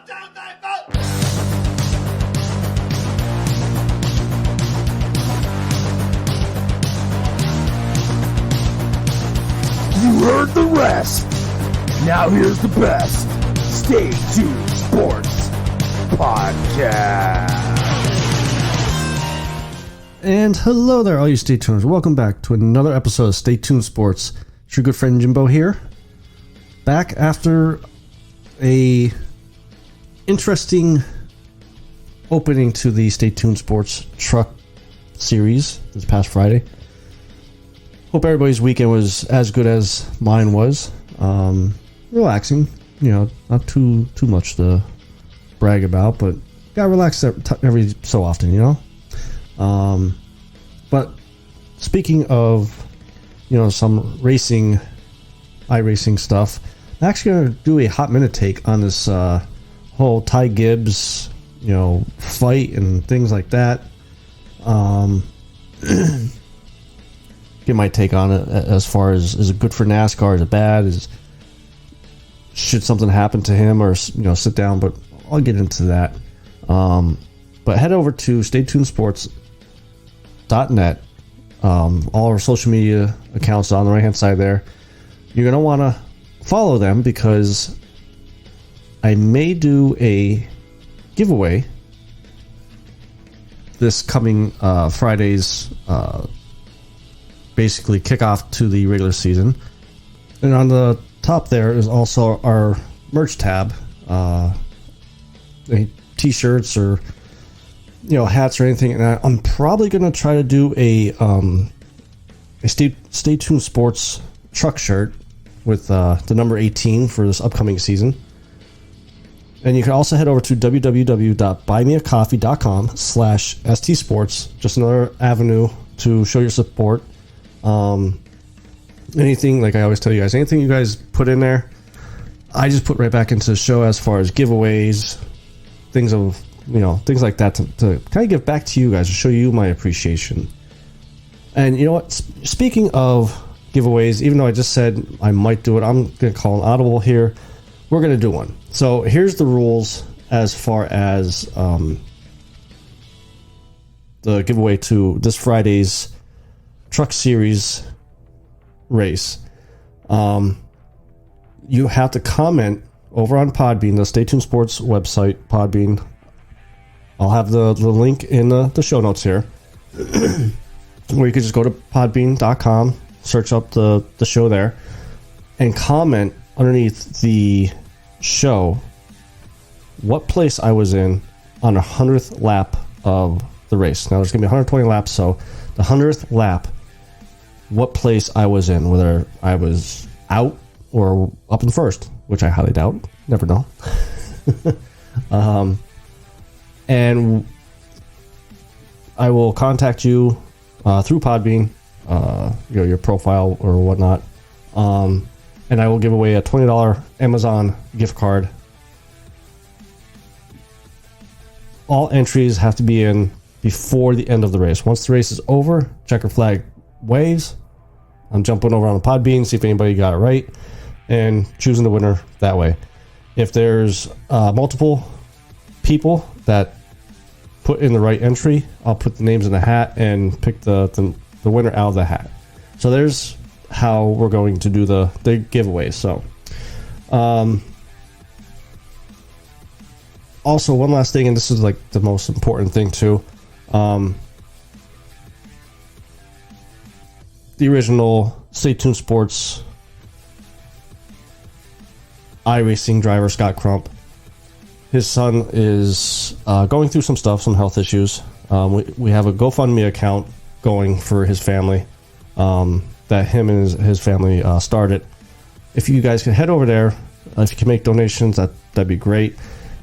You heard the rest. Now here's the best. Stay Tuned Sports Podcast. And hello there, all you Stay Tuners. Welcome back to another episode of Stay Tuned Sports. It's your good friend Jimbo here. Back after a interesting opening to the Stay Tuned Sports Truck Series this past Friday. Hope everybody's weekend was as good as mine was. Relaxing, not too much to brag about, but gotta relax every so often, But speaking of, some iRacing stuff, I'm actually gonna do a hot minute take on this whole Ty Gibs, fight and things like that. Get my take on it as far as, is it good for NASCAR? Is it bad? Should something happen to him, or sit down? But I'll get into that. But head over to staytunedsports.net. All our social media accounts are on the right hand side there. You're gonna want to follow them because I may do a giveaway this coming Friday's basically kickoff to the regular season. And on the top there is also our merch tab, t-shirts or hats or anything. And I'm probably going to try to do a Stay Tuned Sports truck shirt with the number 18 for this upcoming season. And you can also head over to www.buymeacoffee.com/stsports. Just another avenue to show your support. Anything, like I always tell you guys, anything you guys put in there, I just put right back into the show as far as giveaways, things like that to kind of give back to you guys, to show you my appreciation. And you know what? Speaking of giveaways, even though I just said I might do it, I'm going to call an audible here. We're going to do one. So here's the rules as far as the giveaway to this Friday's Truck Series race. You have to comment over on Podbean, the Stay Tuned Sports website, Podbean. I'll have the link in the show notes here. Or you could just go to podbean.com, search up the show there, and comment underneath the show what place I was in on the 100th lap of the race. Now there's going to be 120 laps, so the 100th lap, what place I was in, whether I was out or up in first, which I highly doubt. Never know. And I will contact you through Podbean, your profile or whatnot, and I will give away a $20 Amazon gift card. All entries have to be in before the end of the race. Once the race is over, checker flag waves. I'm jumping over on the Podbean, see if anybody got it right, and choosing the winner that way. If there's multiple people that put in the right entry, I'll put the names in the hat and pick the winner out of the hat. So there's how we're going to do the giveaway. So also, one last thing, and this is like the most important thing too. The original Stay Tuned Sports iRacing driver, Scott Crump, his son is going through some stuff, some health issues. We have a GoFundMe account going for his family that him and his family started. If you guys can head over there, if you can make donations, that'd be great.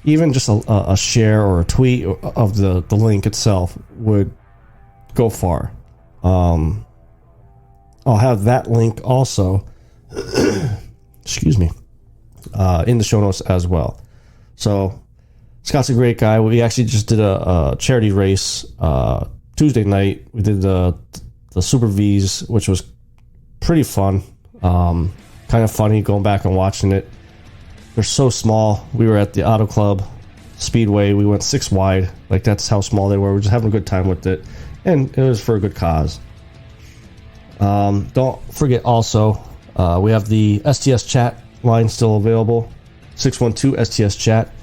Even just a share or a tweet of the link itself would go far. I'll have that link also, excuse me, in the show notes as well. So Scott's a great guy. We actually just did a charity race Tuesday night. We did the Super V's, which was pretty fun. Kind of funny going back and watching it. they're so small. We were at the Auto Club Speedway. We went 6 wide. Like, that's how small they were. We're just having a good time with it. And it was for a good cause. Don't forget also, we have the STS chat line still available. 612 STS chat.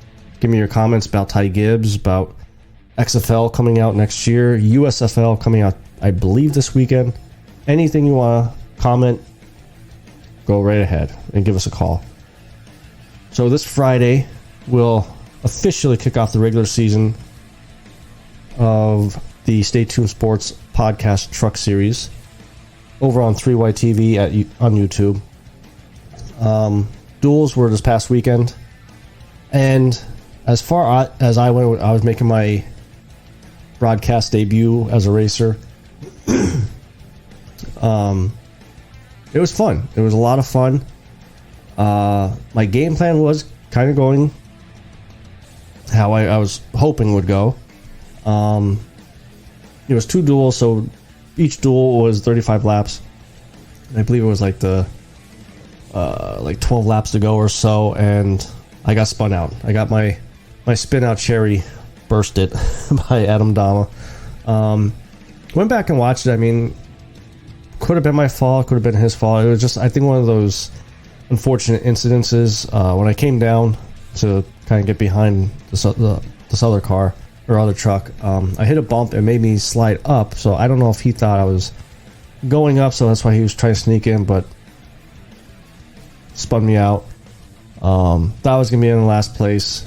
Give me your comments about Ty Gibs, about XFL coming out next year, USFL coming out, I believe, this weekend. Anything you want to comment, go right ahead and give us a call. So this Friday, we'll officially kick off the regular season of the Stay Tuned Sports podcast truck series over on 3YTV on YouTube. Duels were this past weekend, and as far as I went, I was making my broadcast debut as a racer. It was fun. It was a lot of fun. My game plan was kind of going how I was hoping would go. It was 2 duels, so each duel was 35 laps. I believe it was like 12 laps to go or so, and I got spun out. I got my spin out cherry bursted by Adam Dama. Went back and watched it. I mean, could have been my fault, could have been his fault. It was just, I think, one of those unfortunate incidences. When I came down to kind of get behind this other car or other truck, I hit a bump and made me slide up. So I don't know if he thought I was going up, so that's why he was trying to sneak in, but spun me out. Thought I was gonna be in last place,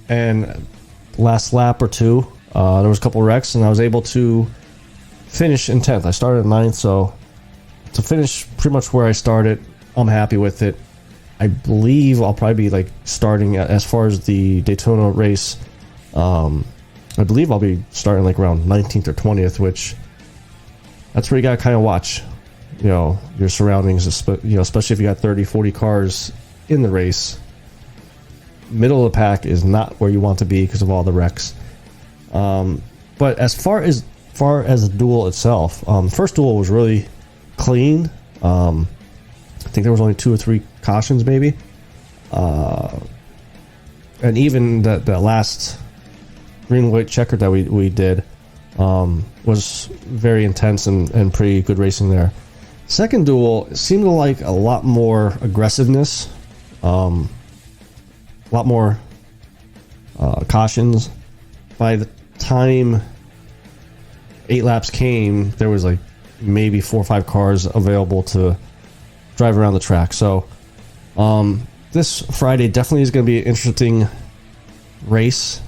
and last lap or two, there was a couple wrecks, and I was able to finish in 10th. I started at 9th, so to finish pretty much where I started, I'm happy with it. I believe I'll probably be like starting as far as the Daytona race. I believe I'll be starting like around 19th or 20th, which that's where you gotta kind of watch, you know, your surroundings, you know, especially if you got 30, 40 cars in the race. Middle of the pack is not where you want to be because of all the wrecks. But as far as the duel itself, first duel was really clean. I think there was only 2 or 3 cautions maybe, and even the last green white checker that we did was very intense and pretty good racing there. Second duel seemed to like a lot more aggressiveness, a lot more cautions. By the time 8 laps came, there was like maybe 4 or 5 cars available to drive around the track. So this Friday definitely is going to be an interesting race,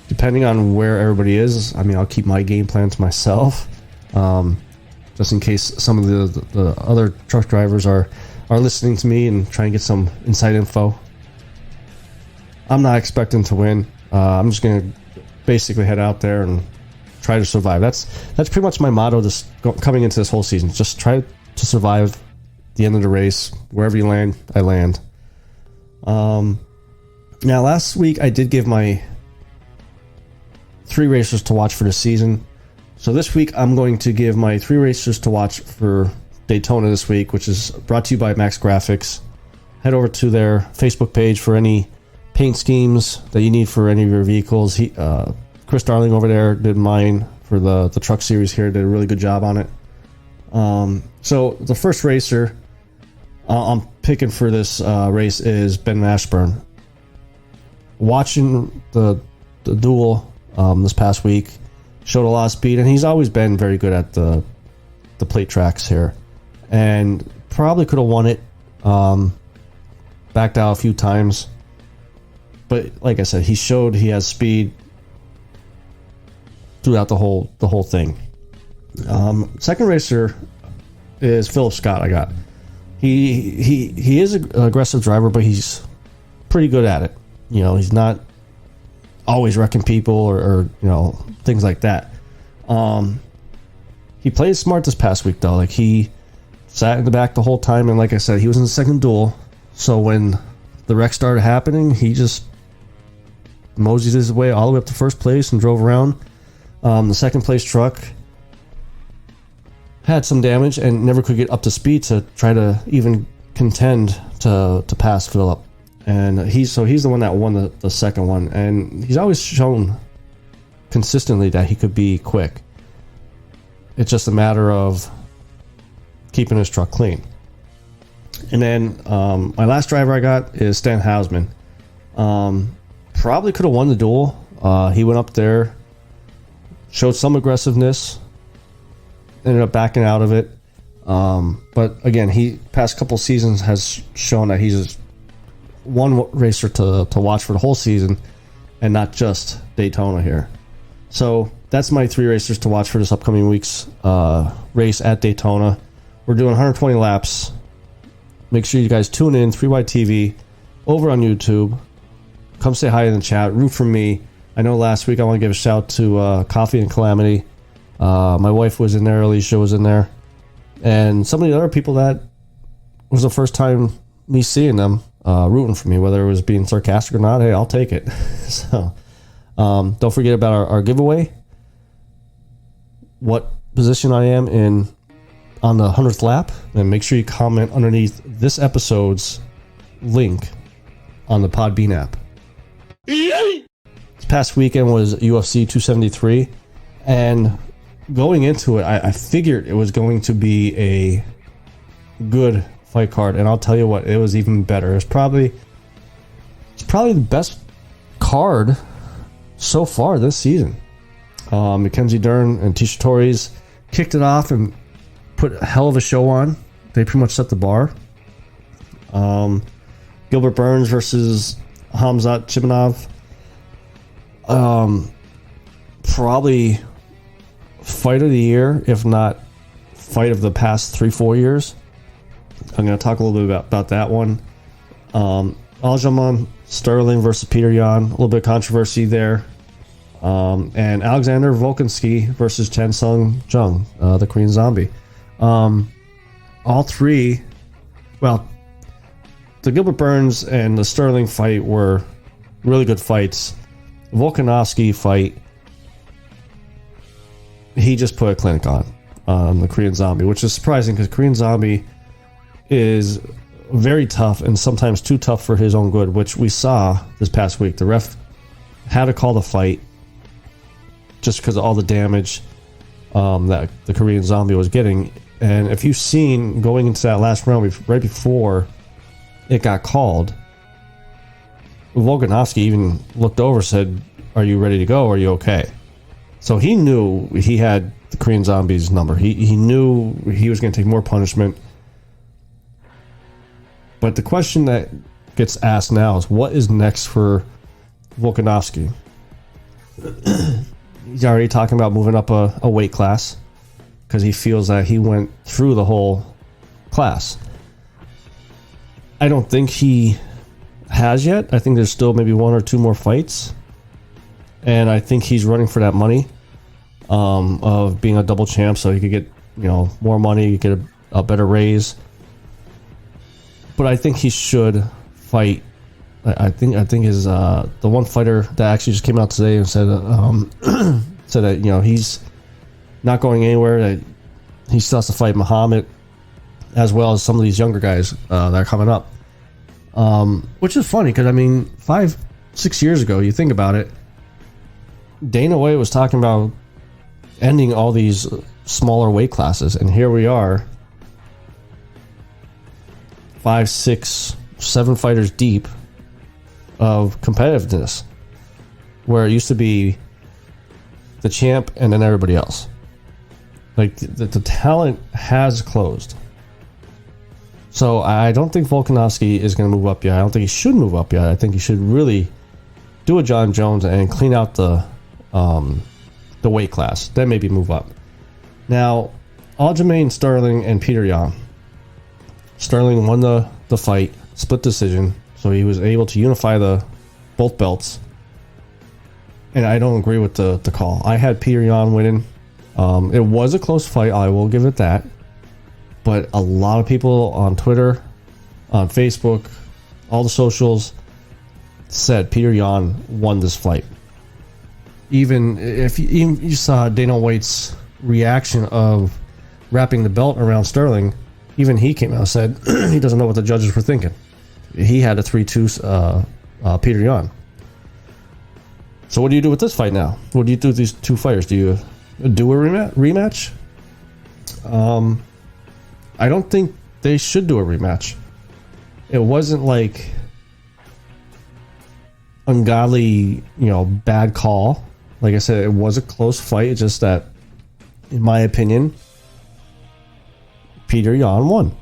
depending on where everybody is. I mean, I'll keep my game plan to myself, just in case some of the other truck drivers are listening to me and trying to get some inside info. I'm not expecting to win. I'm just going to basically head out there and try to survive. That's pretty much my motto coming into this whole season. Just try to survive the end of the race. Wherever you land, I land. Now, last week I did give my 3 racers to watch for the season. So this week I'm going to give my 3 racers to watch for Daytona this week, which is brought to you by Max Graphics. Head over to their Facebook page for any paint schemes that you need for any of your vehicles. Chris Darling over there did mine for the truck series here, did a really good job on it. So the first racer I'm picking for this race is Ben Mashburn. Watching the duel this past week, showed a lot of speed, and he's always been very good at the plate tracks here, and probably could have won it. Backed out a few times, but like I said, he showed he has speed throughout the whole thing. Second racer is Philip Scott. I got he is an aggressive driver, but he's pretty good at it. You know, he's not always wrecking people or you know, things like that. He played smart this past week though. Like, he sat in the back the whole time, and like I said, he was in the second duel. So when the wreck started happening, he just moseyed his way all the way up to first place and drove around. The second place truck had some damage and never could get up to speed to try to even contend to pass Phillip. And he's the one that won the second one. And he's always shown consistently that he could be quick. It's just a matter of keeping his truck clean. And then my last driver I got is Stan Hausman. Probably could have won the duel. He went up there, showed some aggressiveness, ended up backing out of it. But again, he past couple seasons has shown that he's one racer to watch for the whole season and not just Daytona here. So that's my 3 racers to watch for this upcoming week's race at Daytona. We're doing 120 laps. Make sure you guys tune in, 3Y TV, over on YouTube. Come say hi in the chat. Root for me. I know last week I want to give a shout to Coffee and Calamity. My wife was in there. Alicia was in there. And some of the other people that was the first time me seeing them rooting for me, whether it was being sarcastic or not. Hey, I'll take it. So don't forget about our giveaway. What position I am in on the 100th lap, and make sure you comment underneath this episode's link on the Podbean app. This past weekend was UFC 273, and going into it, I figured it was going to be a good fight card, and I'll tell you what, it was even better. It's probably the best card so far this season. Mackenzie Dern and Tisha Torres kicked it off and put a hell of a show on. They pretty much set the bar. Gilbert Burns versus Hamzat Chimanov. Probably fight of the year, if not fight of the past 3-4 years. I'm going to talk a little bit about that one. Aljamain Sterling versus Peter Yan. A little bit of controversy there. And Alexander Volkanovski versus Chen Sung Jung, the Korean Zombie. All three, well, the Gilbert Burns and the Sterling fight were really good fights. Volkanovski fight, he just put a clinic on the Korean Zombie, which is surprising because Korean Zombie is very tough and sometimes too tough for his own good, which we saw this past week. The ref had to call the fight just because of all the damage that the Korean Zombie was getting. And if you've seen going into that last round, right before it got called, Volkanovski even looked over and said, "Are you ready to go? Are you okay?" So he knew he had the Korean Zombie's number. He knew he was going to take more punishment. But the question that gets asked now is, what is next for Volkanovski? He's already talking about moving up a weight class because he feels that he went through the whole class. I don't think he has yet. I think there's still maybe 1 or 2 more fights. And I think he's running for that money of being a double champ so he could get, more money, get a better raise. But I think he should fight. I think his the one fighter that actually just came out today and said said that he's not going anywhere. That he still has to fight Muhammad as well as some of these younger guys that are coming up. Which is funny because 5-6 years ago, you think about it, Dana White was talking about ending all these smaller weight classes, and here we are, 5, 6, 7 fighters deep of competitiveness, where it used to be the champ and then everybody else. Like the talent has closed. So I don't think Volkanovski is going to move up yet. I don't think he should move up yet. I think he should really do a John Jones and clean out the weight class. Then maybe move up. Now, Aljamain Sterling and Peter Yan. Sterling won the fight, split decision, so he was able to unify both belts. And I don't agree with the call. I had Peter Yan winning. It was a close fight, I will give it that. But a lot of people on Twitter, on Facebook, all the socials said Peter Yan won this fight. Even if you saw Dana White's reaction of wrapping the belt around Sterling, even he came out and said he doesn't know what the judges were thinking. He had a 3-2 Peter Yan. So what do you do with this fight now? What do you do with these two fighters? Do you do a rematch? I don't think they should do a rematch. It wasn't like ungodly, bad call. Like I said, it was a close fight. It's just that, in my opinion, Peter Yan won.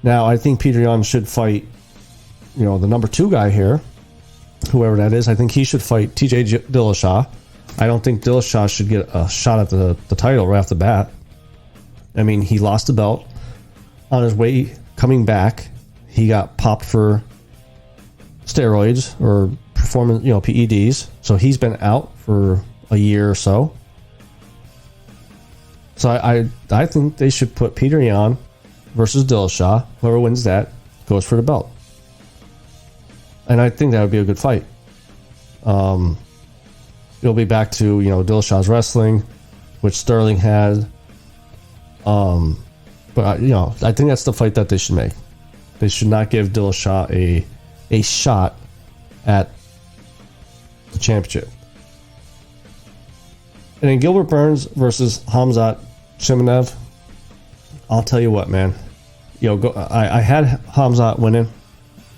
Now, I think Peter Yan should fight, the number 2 guy here, whoever that is. I think he should fight TJ Dillashaw. I don't think Dillashaw should get a shot at the title right off the bat. I mean, he lost the belt. On his way coming back, he got popped for steroids or performance, PEDs. So he's been out for a year or so. So I think they should put Peter Yan versus Dillashaw. Whoever wins that goes for the belt. And I think that would be a good fight. It'll be back to, Dillashaw's wrestling, which Sterling had. But I think that's the fight that they should make. They should not give Dillashaw a shot at the championship. And then Gilbert Burns versus Khamzat Chimaev. I'll tell you what, man. I had Khamzat winning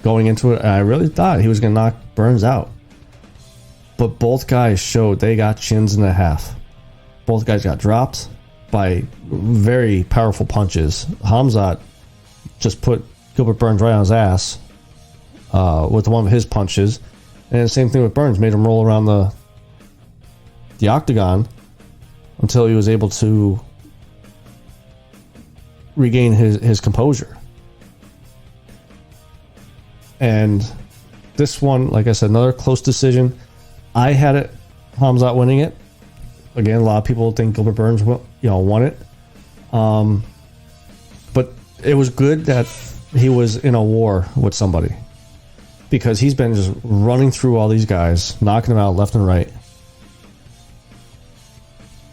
going into it, and I really thought he was going to knock Burns out. But both guys showed they got chins and a half. Both guys got dropped by very powerful punches. Khamzat just put Gilbert Burns right on his ass with one of his punches. And the same thing with Burns, made him roll around the octagon until he was able to regain his composure. And this one, like I said, another close decision. I had it, Khamzat winning it. Again, a lot of people think Gilbert Burns won it. But it was good that he was in a war with somebody, because he's been just running through all these guys, knocking them out left and right.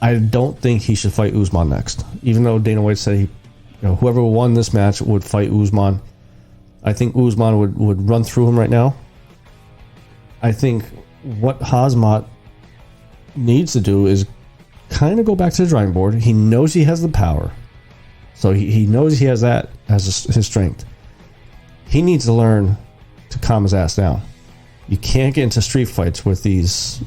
I don't think he should fight Usman next, even though Dana White said whoever won this match would fight Usman. I think Usman would run through him right now. I think what Khamzat needs to do is kind of go back to the drawing board. He knows he has the power, so he knows he has that as his strength. He needs to learn to calm his ass down. You can't get into street fights with these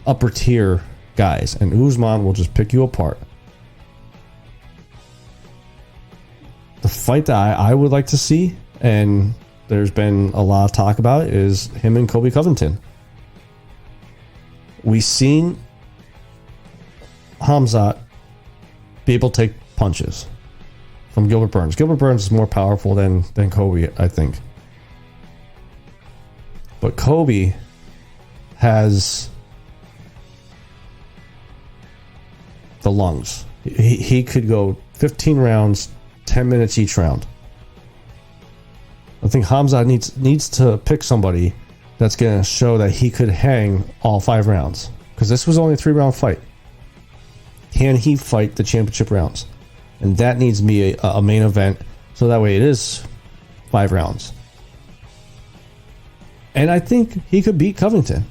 upper tier guys, and Usman will just pick you apart. The fight that I would like to see, and there's been a lot of talk about it, is him and Colby Covington. We've seen Khamzat be able to take punches from Gilbert Burns. Gilbert Burns is more powerful than Colby, I think. But Colby has the lungs. He could go 15 rounds, 10 minutes each round. I think Khamzat needs to pick somebody that's going to show that he could hang all 5 rounds. Because this was only a 3-round fight. Can he fight the championship rounds? And that needs to be a main event, so that way it is 5 rounds. And I think he could beat Covington.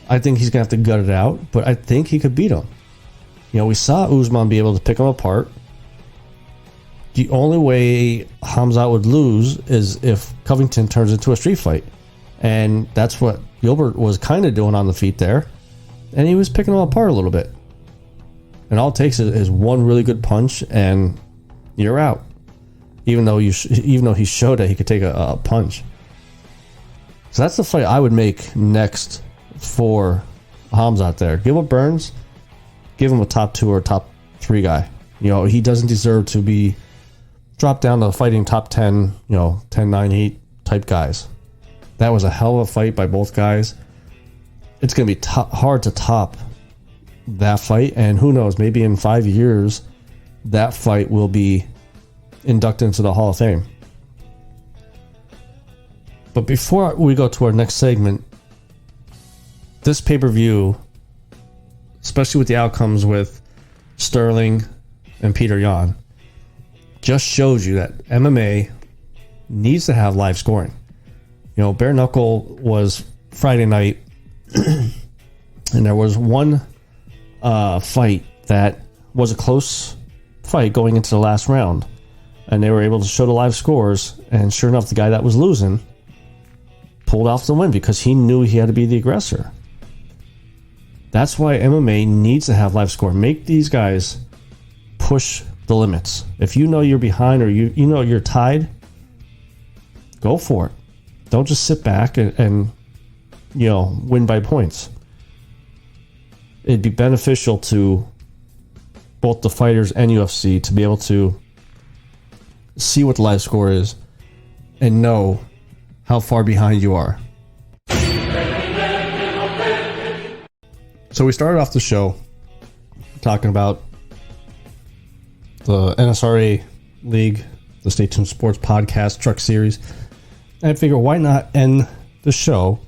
I think he's going to have to gut it out, but I think he could beat him. We saw Usman be able to pick him apart. The only way Khamzat would lose is if Covington turns into a street fight. And that's what Gilbert was kind of doing on the feet there. And he was picking him apart a little bit. And all it takes is one really good punch and you're out. Even though he showed that he could take a punch. So that's the fight I would make next for Khamzat there. Gilbert Burns, give him a top 2 or top 3 guy. He doesn't deserve to be dropped down to fighting top 10, 10, 9, 8 type guys. That was a hell of a fight by both guys. It's going to be hard to top that fight, and who knows, maybe in 5 years that fight will be inducted into the Hall of Fame. But before we go to our next segment, this pay-per-view, especially with the outcomes with Sterling and Peter Yan, just shows you that MMA needs to have live scoring. You know, bare knuckle was Friday night, and there was one fight that was a close fight going into the last round, and they were able to show the live scores, and sure enough, the guy that was losing pulled off the win because he knew he had to be the aggressor. That's why MMA needs to have live score. Make these guys push the limits. If you know you're behind or you know you're tied, go for it. Don't just sit back and win by points. It'd be beneficial to both the fighters and UFC to be able to see what the live score is and know how far behind you are. So we started off the show talking about the NSRA League, the Stay Tuned Sports Podcast Truck Series. And I figure, why not end the show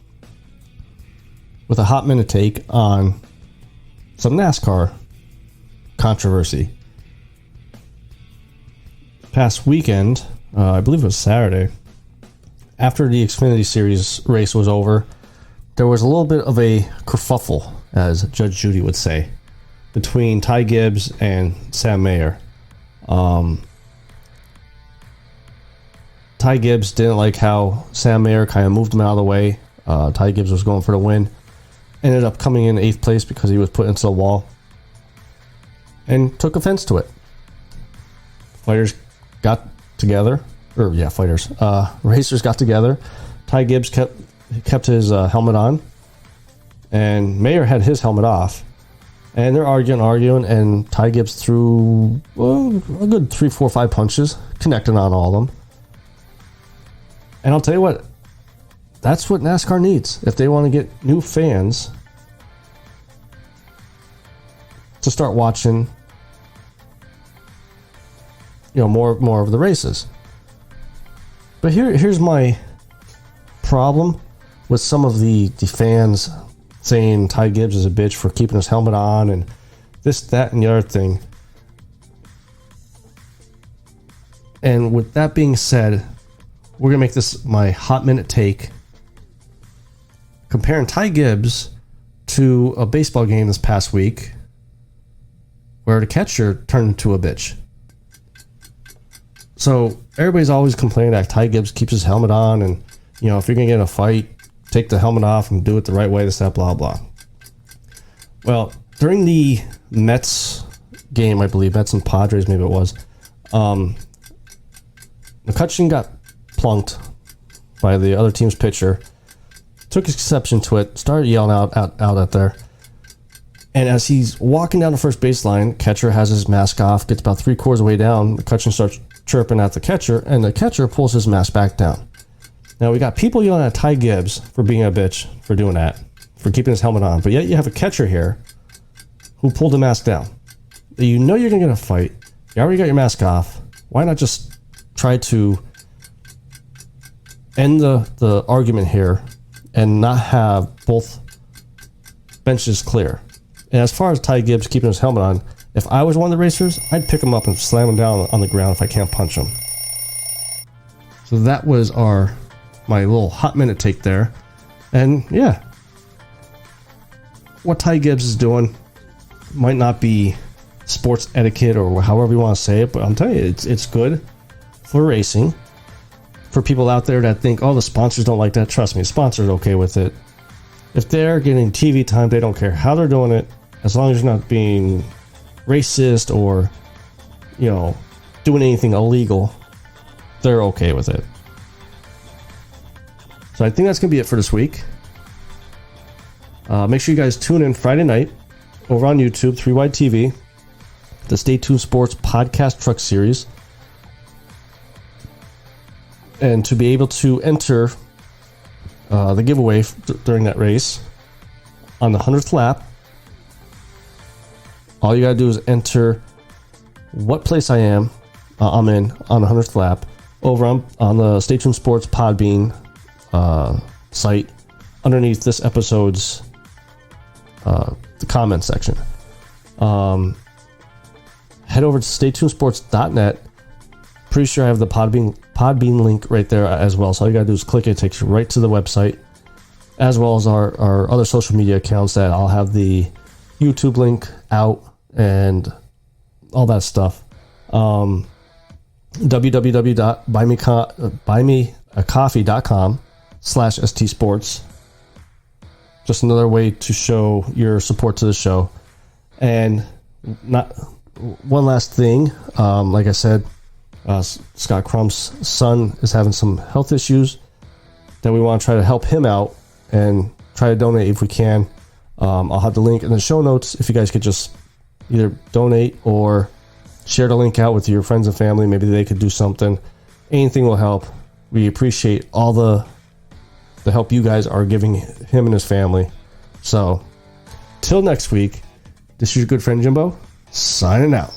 with a hot minute take on some NASCAR controversy. Past weekend, I believe it was Saturday, after the Xfinity Series race was over, there was a little bit of a kerfuffle, as Judge Judy would say, between Ty Gibbs and Sam Mayer. Ty Gibbs didn't like how Sam Mayer kind of moved him out of the way. Ty Gibbs was going for the win. Ended up coming in 8th place because he was put into the wall. And took offense to it. Fighters got together. Racers got together. Ty Gibbs kept his helmet on. And Mayer had his helmet off. And they're arguing, and Ty Gibbs threw a good 3, 4, 5 punches, connecting on all of them. And I'll tell you what, that's what NASCAR needs. If they want to get new fans to start watching, more of the races. But here's my problem with some of the fans saying Ty Gibbs is a bitch for keeping his helmet on and this, that, and the other thing. And with that being said, we're going to make this my hot minute take, comparing Ty Gibbs to a baseball game this past week where the catcher turned into a bitch. So everybody's always complaining that Ty Gibbs keeps his helmet on, and if you're going to get in a fight, take the helmet off and do it the right way, this, that, blah, blah. Well, during the Mets game, I believe, Mets and Padres, maybe it was, McCutcheon got plunked by the other team's pitcher, took exception to it, started yelling out at there. And as he's walking down the first baseline, catcher has his mask off, gets about 3/4 of the way down, McCutcheon starts chirping at the catcher, and the catcher pulls his mask back down. Now, we got people yelling at Ty Gibbs for being a bitch, for doing that, for keeping his helmet on. But yet you have a catcher here who pulled the mask down. You know you're going to get a fight. You already got your mask off. Why not just try to end the argument here and not have both benches clear? And as far as Ty Gibbs keeping his helmet on, if I was one of the racers, I'd pick him up and slam him down on the ground if I can't punch him. So that was my little hot minute take there. And yeah, what Ty Gibbs is doing might not be sports etiquette or however you want to say it, but I'm telling you, it's good for racing. For people out there that think, the sponsors don't like that, trust me, sponsors are okay with it. If they're getting TV time, they don't care how they're doing it, as long as you're not being racist or, doing anything illegal, they're okay with it. So I think that's going to be it for this week. Make sure you guys tune in Friday night over on YouTube, 3Wide TV, the Stay Tuned Sports Podcast Truck Series. And to be able to enter the giveaway during that race on the 100th lap, all you got to do is enter what place I'm in on the 100th lap over on the Stay Tuned Sports Podbean site underneath this episode's the comment section. Head over to staytunesports.net, pretty sure I have the Podbean link right there as well. So all you gotta do is click it. It takes you right to the website, as well as our other social media accounts that I'll have the YouTube link out and all that stuff. www.buymeacoffee.com/ST Sports. Just another way to show your support to the show. And not one last thing, like I said, Scott Crump's son is having some health issues that we want to try to help him out and try to donate if we can. I'll have the link in the show notes if you guys could just either donate or share the link out with your friends and family. Maybe they could do something. Anything will help. We appreciate all the help you guys are giving him and his family. So, till next week, this is your good friend Jimbo, signing out.